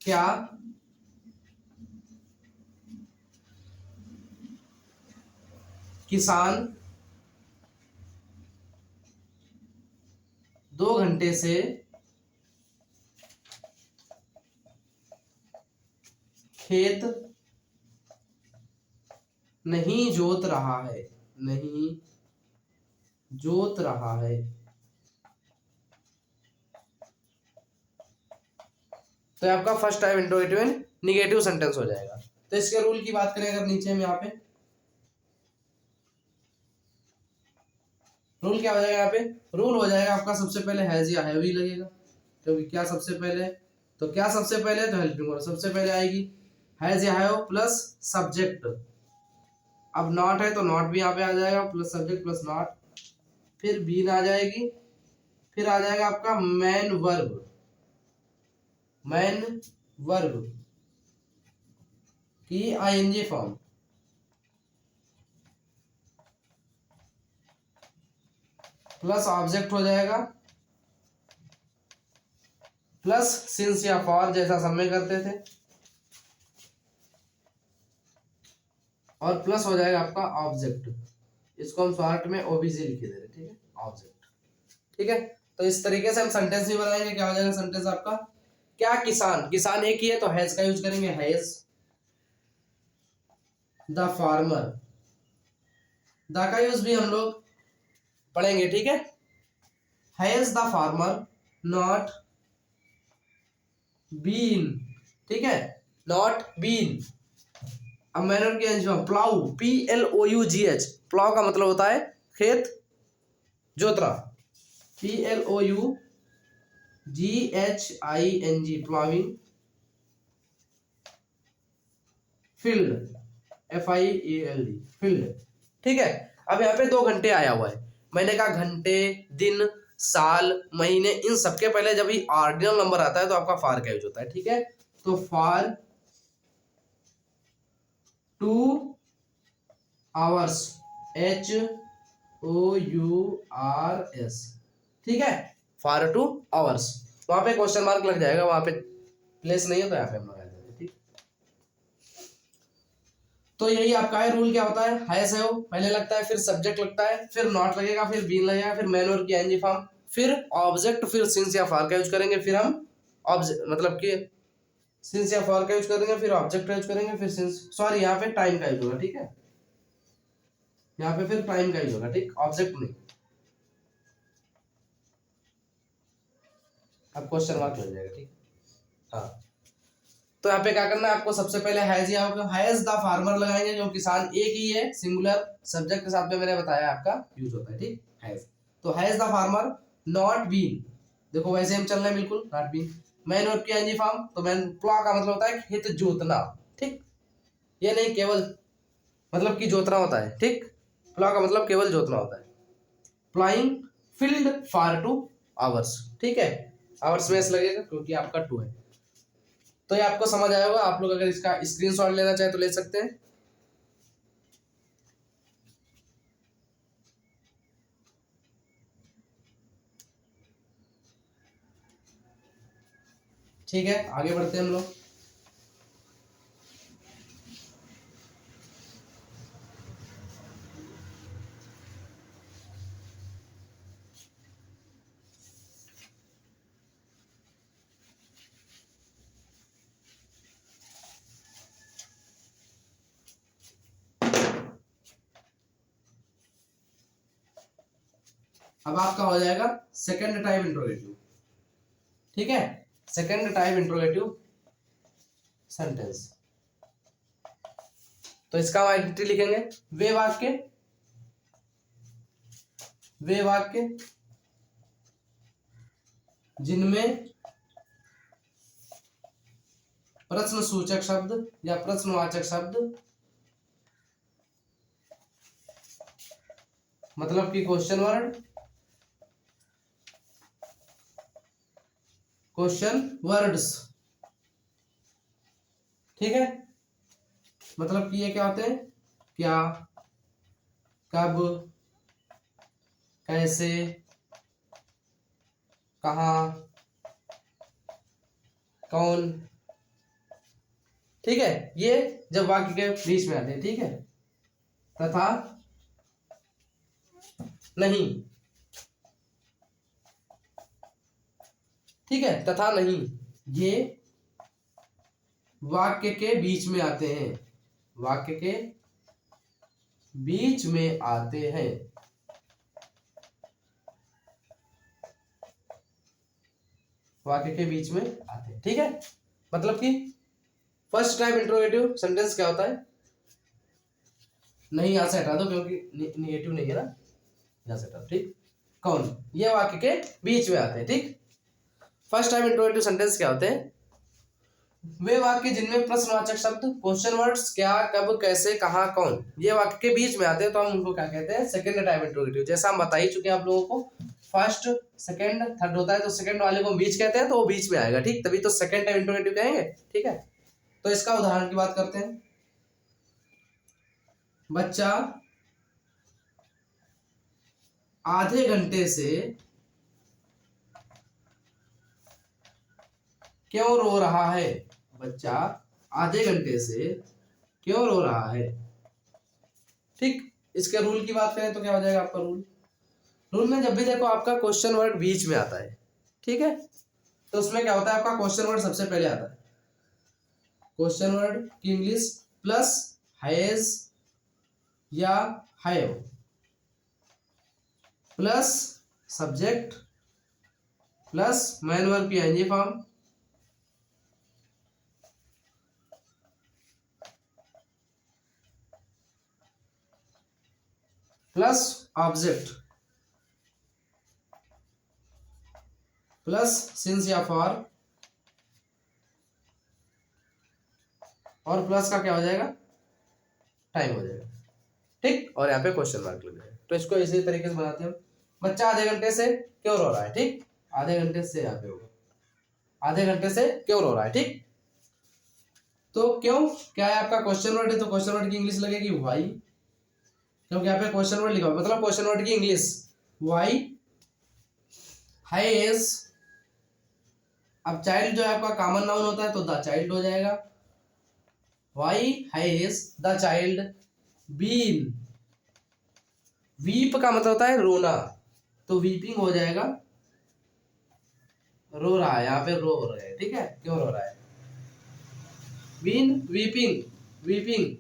क्या किसान 2 घंटे से खेत नहीं जोत रहा है, नहीं जोत रहा है। तो ये आपका first type interrogative and negative sentence हो जाएगा। तो इसके रूल की बात करें अगर नीचे हम यहाँ पे, रूल क्या हो जाएगा यहाँ पे, रूल हो जाएगा आपका सबसे पहले हैज या हैव ही लगेगा, क्योंकि क्या सबसे पहले, तो क्या सबसे पहले, तो हेल्पिंग वर्ब सबसे पहले आएगी, हैज या हैव प्लस सब्जेक्ट, अब नॉट है तो नॉट भी यहाँ पे आ जाएगा, प्लस सब्जेक्ट प्लस नॉट, फिर बीन आ जाएगी, फिर आ जाएगा आपका मैन वर्ब, मैन वर्ब की आईएनजी फॉर्म, प्लस ऑब्जेक्ट हो जाएगा, प्लस सिंस या फॉर जैसा सब में करते थे, और प्लस हो जाएगा आपका ऑब्जेक्ट, इसको हम शॉर्ट में ओबीजे लिखे दे रहे, ठीक है, ऑब्जेक्ट, ठीक है। तो इस तरीके से हम सेंटेंस भी बनाएंगे। क्या हो जाएगा सेंटेंस आपका, क्या किसान, किसान एक ही है तो हैज का यूज करेंगे, हैज द फार्मर, द का यूज भी हम लोग पढ़ेंगे, ठीक है। Has the farmer not been, ठीक है, नॉट बीन। अब मैनर की प्लाउ, PLOUGH, प्लाउ का मतलब होता है खेत जोतना, PLOUGHING, ploughing, field, FIELD, field, ठीक है। अब यहाँ पे 2 घंटे आया हुआ है, मैंने कहा घंटे, दिन, साल, महीने, इन सबके पहले जब भी ऑर्डिनल नंबर आता है तो आपका फार का यूज होता है, ठीक है। तो फार 2 आवर्स, HOURS, ठीक है, फार 2 आवर्स, वहां पे क्वेश्चन मार्क लग जाएगा, वहां पे प्लेस नहीं है तो यहाँ पे हम लगा देंगे, ठीक। तो यही आपका है रूल, क्या होता है, हैज है पहले लगता है, फिर सब्जेक्ट लगता है, फिर नॉट लगेगा, फिर बीन लगेगा, फिर मैन वर्ब की आईएनजी फॉर्म, फिर ऑब्जेक्ट, फिर सिंस या फॉर का यूज करेंगे, फिर हम ऑब्जेक्ट मतलब कि सिंस या फॉर का यूज करेंगे, फिर ऑब्जेक्ट का यूज करेंगे, फिर सिंस, सॉरी यहाँ पे टाइम का यूज होगा, ठीक है, यहाँ पे फिर टाइम का यूज होगा, ठीक, ऑब्जेक्ट नहीं। अब क्वेश्चन मार्क लग जाएगा, ठीक, हाँ। तो यहाँ पे क्या करना है आपको, सबसे पहले हैज या हैज द फार्मर लगाएंगे, जो किसान एक ही है, सिंगुलर सब्जेक्ट के साथ में मैंने बताया आपका यूज होता है, ठीक, हैज। तो has the farmer not been, देखो वैसे हम चल रहे हैं बिल्कुल, नॉट बीन। मैन वर्ब की आईएनजी फॉर्म, तो मैन प्लॉ का मतलब होता है खेत जोतना, ठीक, ये नहीं केवल मतलब कि जोतना होता है, ठीक, प्लॉ का मतलब केवल जोतना होता है। प्लाइंग फील्ड फॉर 2 आवर्स, ठीक है, आवर्स में एस लगेगा क्योंकि आपका 2 है। तो ये आपको समझ आया होगा, आप लोग अगर इसका स्क्रीनशॉट लेना चाहे तो ले सकते हैं। ठीक है, आगे बढ़ते हैं हम लोग। अब आपका हो जाएगा सेकंड टाइप इंट्रोगेटिव, ठीक है, सेकंड टाइप इंट्रोगेटिव सेंटेंस। तो इसका आइडेंटिटी लिखेंगे, वे वाक्य वे वाक्य जिनमें प्रश्न सूचक शब्द या प्रश्नवाचक शब्द मतलब कि क्वेश्चन वर्ड्स, ठीक है। मतलब कि ये क्या होते हैं, क्या, कब, कैसे, कहाँ, कौन, ठीक है। ये जब वाक्य के बीच में आते हैं, ठीक है। तथा नहीं, ठीक है, तथा नहीं, ये वाक्य के बीच में आते हैं, वाक्य के बीच में आते हैं, वाक्य के बीच में आते हैं, ठीक है। मतलब कि फर्स्ट टाइप इंट्रोगेटिव सेंटेंस क्या होता है, नहीं यहां से हटा दो क्योंकि निगेटिव नहीं है ना, यहां से हटा दो, ठीक। कौन, ये वाक्य के बीच में आते हैं, ठीक। फर्स्ट टाइप इंट्रोगेटिव सेंटेंस क्या होते हैं, वे वाक्य जिनमें प्रश्नवाचक शब्द क्वेश्चन वर्ड्स क्या, कब, कैसे, कहां, कौन ये वाक्य के बीच में आते हैं तो हम उनको क्या कहते हैं, सेकंड टाइप इंट्रोगेटिव। जैसा हम बता ही चुके हैं आप लोगों को, फर्स्ट, सेकंड, थर्ड होता है, तो सेकंड वाले को बीच कहते हैं तो वो बीच में आएगा, ठीक, तभी तो सेकंड टाइप इंट्रोगेटिव कहेंगे, ठीक है। तो इसका उदाहरण की बात करते हैं, बच्चा आधे घंटे से क्यों रो रहा है, बच्चा आधे घंटे से क्यों रो रहा है, ठीक। इसके रूल की बात करें तो क्या हो जाएगा आपका रूल, रूल में जब भी देखो आपका क्वेश्चन वर्ड बीच में आता है, ठीक है, तो उसमें क्या होता है, आपका क्वेश्चन वर्ड सबसे पहले आता है, क्वेश्चन वर्ड की इंग्लिश प्लस हैज या have plus subject plus main verb की NG form plus object plus since या फॉर, और प्लस का क्या हो जाएगा, टाइम हो जाएगा, ठीक। और यहाँ पे क्वेश्चन मार्क लग जाएगा। तो इसको इसी तरीके से बनाते हैं, बच्चा आधे घंटे से क्यों रो रहा है, ठीक, आधे घंटे से यहाँ पे होगा, आधे घंटे से क्यों रो रहा है, ठीक। तो क्यों क्या है आपका क्वेश्चन वर्ड है, तो क्वेश्चन वर्ड की इंग्लिश लगेगी वाई, क्योंकि यहाँ पे क्वेश्चन वर्ड लिखा हुआ मतलब क्वेश्चन वर्ड की इंग्लिश वाई हैज, अब चाइल्ड जो है आपका कॉमन नाउन होता है तो द चाइल्ड हो जाएगा, why has the child been, weep का मतलब होता है रोना, तो वीपिंग हो जाएगा रो रहा है, यहाँ पे रो रहा है, ठीक है, क्यों रो रहा है, बीन वीपिंग, वीपिंग,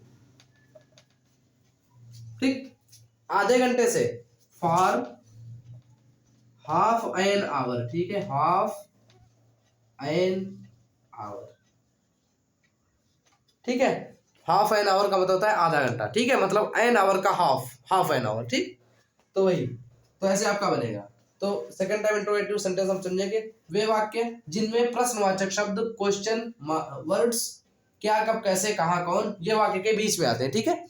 ठीक। आधे घंटे से फॉर हाफ एन आवर, ठीक है, हाफ एन आवर, ठीक है, हाफ एन आवर का मतलब होता है आधा घंटा, ठीक है, मतलब एन आवर का हाफ, हाफ एन आवर, ठीक। तो वही, तो ऐसे आपका बनेगा। तो सेकंड टाइप इंट्रोगेटिव सेंटेंस हम समझेंगे, वे वाक्य जिनमें प्रश्नवाचक शब्द क्वेश्चन वर्ड्स क्या, कब, कैसे, कहां, कौन ये वाक्य के बीच में आते हैं, ठीक है।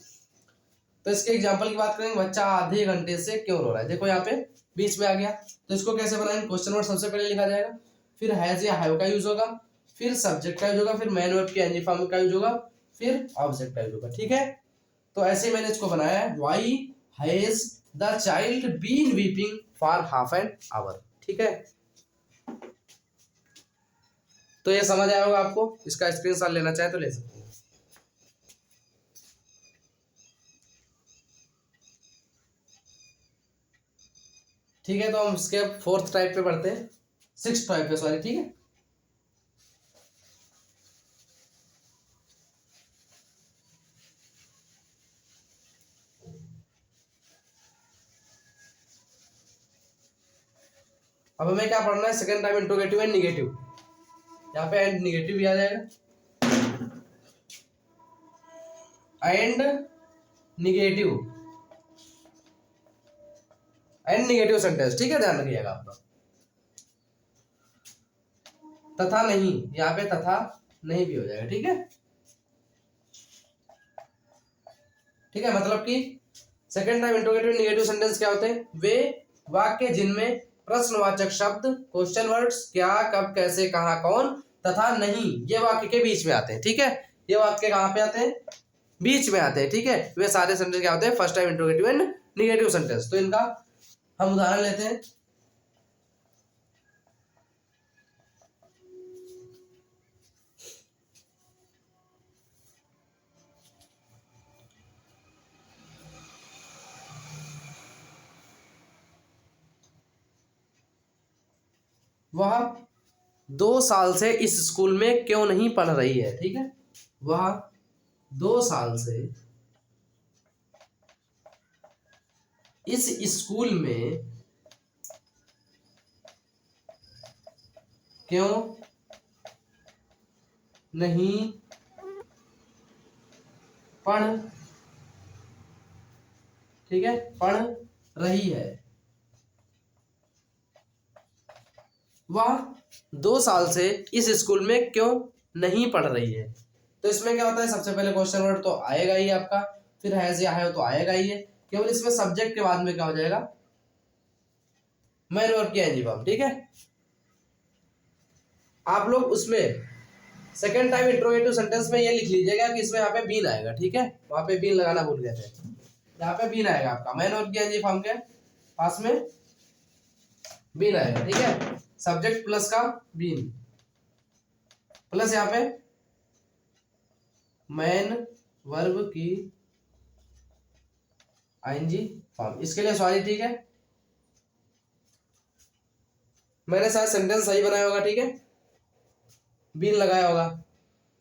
तो इसके एग्जांपल की बात करेंगे, बच्चा आधे घंटे से क्यों रो रहा है, देखो यहाँ पे बीच में आ गया, तो इसको कैसे बनाएंगे, क्वेश्चन वर्ड सबसे पहले लिखा जाएगा, फिर हैज या हैव का यूज होगा, फिर सब्जेक्ट का यूज होगा, फिर मैन वर्ब की एनजी फॉर्म का यूज होगा, फिर ऑब्जेक्ट का यूज होगा, ठीक है। तो ऐसे मैंने इसको बनाया है, why has the child been weeping for half an hour, ठीक है। तो ये समझ आया होगा आपको, इसका स्क्रीनशॉट लेना चाहे तो ले सकते हैं, ठीक है। तो हम इसके फोर्थ टाइप पे बढ़ते हैं, सिक्स टाइप पे, सॉरी, ठीक है। अब हमें क्या पढ़ना है, second type interrogative and negative, यहाँ पे एंड निगेटिव भी आ जाएगा, and negative, and negative sentence, ठीक है, ध्यान रखिएगा आपका। तथा नहीं, यहाँ पे तथा नहीं भी हो जाएगा, ठीक है। ठीक है, मतलब कि second type interrogative negative sentence क्या होते हैं? वे वाक्य जिनमें प्रश्नवाचक शब्द, क्वेश्चन वर्ड्स, क्या, कब, कैसे, कहां, कौन तथा नहीं ये वाक्य के बीच में आते हैं, ठीक है। ये वाक्य कहां पे आते हैं? बीच में आते हैं, ठीक है। वे सारे सेंटेंस क्या होते हैं? First type interrogative and negative sentence. तो इनका हम उदाहरण लेते हैं। वह 2 साल से इस स्कूल में क्यों नहीं पढ़ रही है, ठीक है। वह 2 साल से इस स्कूल में क्यों नहीं पढ़, ठीक है, पढ़ रही है। वह 2 साल से इस स्कूल में क्यों नहीं पढ़ रही है। तो इसमें क्या होता है? सबसे पहले क्वेश्चन वर्ड तो आएगा ही आपका, फिर हैज या है तो आएगा ही है। केवल इसमें सब्जेक्ट के बाद में क्या हो जाएगा? मैन वर्ब की एनजी फॉर्म, ठीक है। आप लोग उसमें सेकंड टाइम इंट्रोगेटिव सेंटेंस में ये लिख लीजिएगा कि इसमें यहाँ पे बीन आएगा, ठीक है। वहां पे बीन लगाना भूल गए थे, यहाँ पे बीन आएगा आपका मैन वर्ब की एनजी फॉर्म के पास में बीन आएगा, ठीक है। सब्जेक्ट प्लस का बीन प्लस यहाँ पे मैन वर्ब की आईएनजी फॉर्म। इसके लिए सॉरी, ठीक है, मैंने शायद सेंटेंस सही बनाया होगा, ठीक है, बीन लगाया होगा,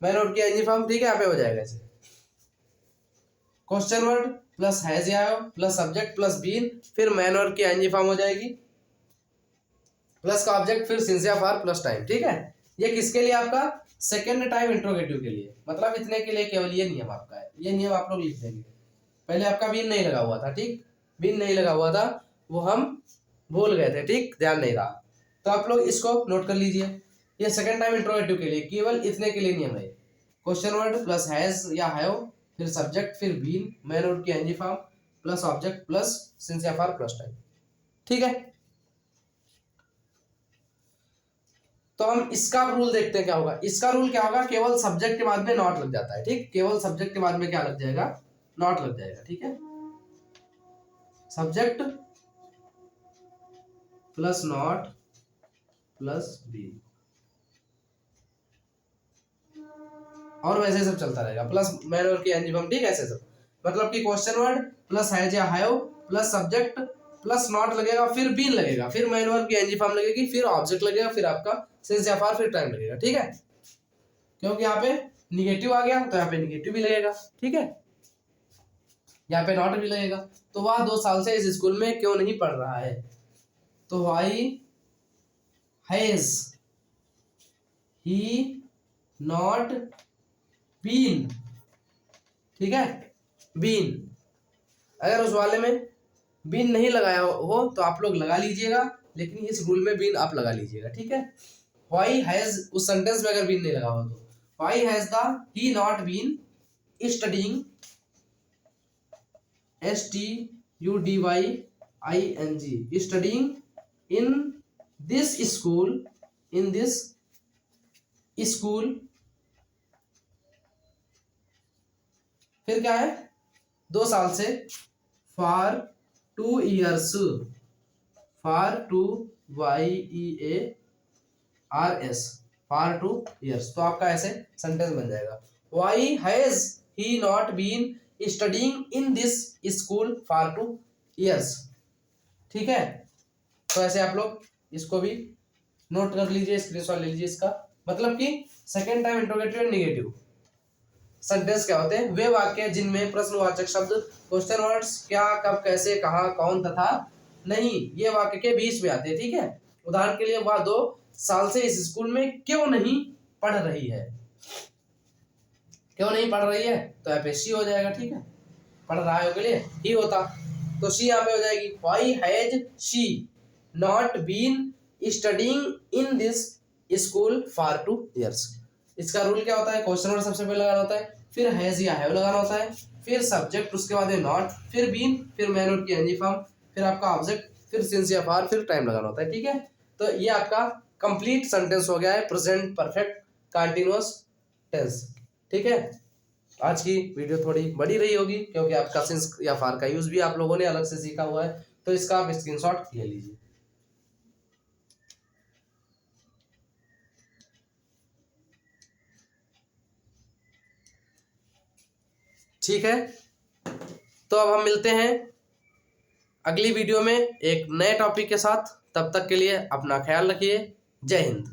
मैन वर्ब की आईएनजी फॉर्म, ठीक है। यहाँ पे हो जाएगा ऐसे क्वेश्चन वर्ड प्लस हैज या प्लस सब्जेक्ट प्लस बीन, फिर मैन वर्ब की आईएनजी फॉर्म हो जाएगी, प्लस का ऑब्जेक्ट, फिर सिंस या फॉर प्लस टाइम, ठीक है। ये किसके लिए? आपका सेकेंड टाइम इंट्रोगेटिव के लिए, मतलब इतने के लिए केवल ये नियम आपका है। ये नियम आप लोग लिख देंगे। पहले आपका बीन नहीं लगा हुआ था, ठीक, बीन नहीं लगा हुआ था, वो हम भूल गए थे, ठीक, ध्यान नहीं रहा। तो आप लोग इसको नोट कर लीजिए। ये सेकेंड टाइम इंट्रोगेटिव के लिए केवल इतने के लिए नियम है। क्वेश्चन वर्ड प्लस हैज या हैव, फिर सब्जेक्ट, फिर बीन, मैन वर्ब की NG form plus object plus since या फॉर प्लस टाइम, ठीक है। तो हम इसका रूल देखते हैं क्या होगा। इसका रूल क्या होगा? केवल सब्जेक्ट के बाद में नॉट लग जाता है, ठीक, केवल सब्जेक्ट के बाद में क्या लग जाएगा? नॉट लग जाएगा, ठीक है। Subject plus not plus be, और वैसे सब चलता रहेगा, प्लस मैन वर्ब की एनजी फॉर्म, ठीक है, ऐसे सब। मतलब कि क्वेश्चन वर्ड प्लस हैज या have plus subject plus not लगेगा, फिर बीन लगेगा, फिर मैन वर्ब की एनजी फॉर्म लगेगी, फिर ऑब्जेक्ट लगेगा, फिर आपका सिंस या फॉर, फिर टाइम लगेगा, ठीक है। क्योंकि यहाँ पे निगेटिव आ गया तो यहाँ पे निगेटिव भी लगेगा, ठीक है, यहाँ पे नॉट भी लगेगा। तो वह 2 साल से इस स्कूल में क्यों नहीं पढ़ रहा है? तो why has he not been, ठीक है, बीन। अगर उस वाले में बीन नहीं लगाया हो तो आप लोग लगा लीजिएगा, लेकिन इस रूल में बीन आप लगा लीजिएगा, ठीक है। व्हाई हैज, उस सेंटेंस में अगर बीन नहीं लगा हो तो why has the he not been studying, STUDYING, studying in this school, in this school, फिर क्या है? 2 साल से, for 2 years, for 2 YEARS, for 2 years। तो आपका ऐसे सेंटेंस बन जाएगा, why has he not been studying in this school for 2 years, ठीक है। तो ऐसे आप लोग इसको भी नोट कर लीजिए, स्क्रीनशॉट ले लीजिए इसका। मतलब कि second time interrogative and negative sentence क्या होते हैं? वे वाक्य जिनमें प्रश्नवाचक शब्द, क्वेश्चन वर्ड्स, क्या, कब, कैसे, कहां, कौन तथा नहीं ये वाक्य के बीच में आते हैं, ठीक है। उदाहरण के लिए, वह 2 साल से इस स्कूल में क्यों नहीं पढ़ रही है। क्यों नहीं पढ़ रही है तो यहाँ पे सी हो जाएगा, ठीक है, पढ़ रहा है के लिए ही होता, तो सी यहाँ पे हो जाएगी why has she not been studying in this school for 2 years। इसका रूल क्या होता है, क्वेश्चन वर्ड सबसे पहले लगाना होता है, फिर हैज या हैव लगाना होता है, फिर सब्जेक्ट, उसके बाद है नॉट, फिर बीन, फिर मैनर की एनजी फॉर्म, फिर आपका ऑब्जेक्ट, फिर सिंस या फॉर, फिर टाइम लगाना होता है। ठीक है, तो ये आपका कंप्लीट सेंटेंस हो गया है प्रेजेंट परफेक्ट कंटीन्यूअस टेंस। ठीक है, आज की वीडियो थोड़ी बड़ी रही होगी क्योंकि आपका सिंस या फॉर का यूज भी आप लोगों ने अलग से सीखा हुआ है, तो इसका आप स्क्रीनशॉट ले लीजिए। ठीक है, तो अब हम मिलते हैं अगली वीडियो में एक नए टॉपिक के साथ। तब तक के लिए अपना ख्याल रखिए। जय हिंद।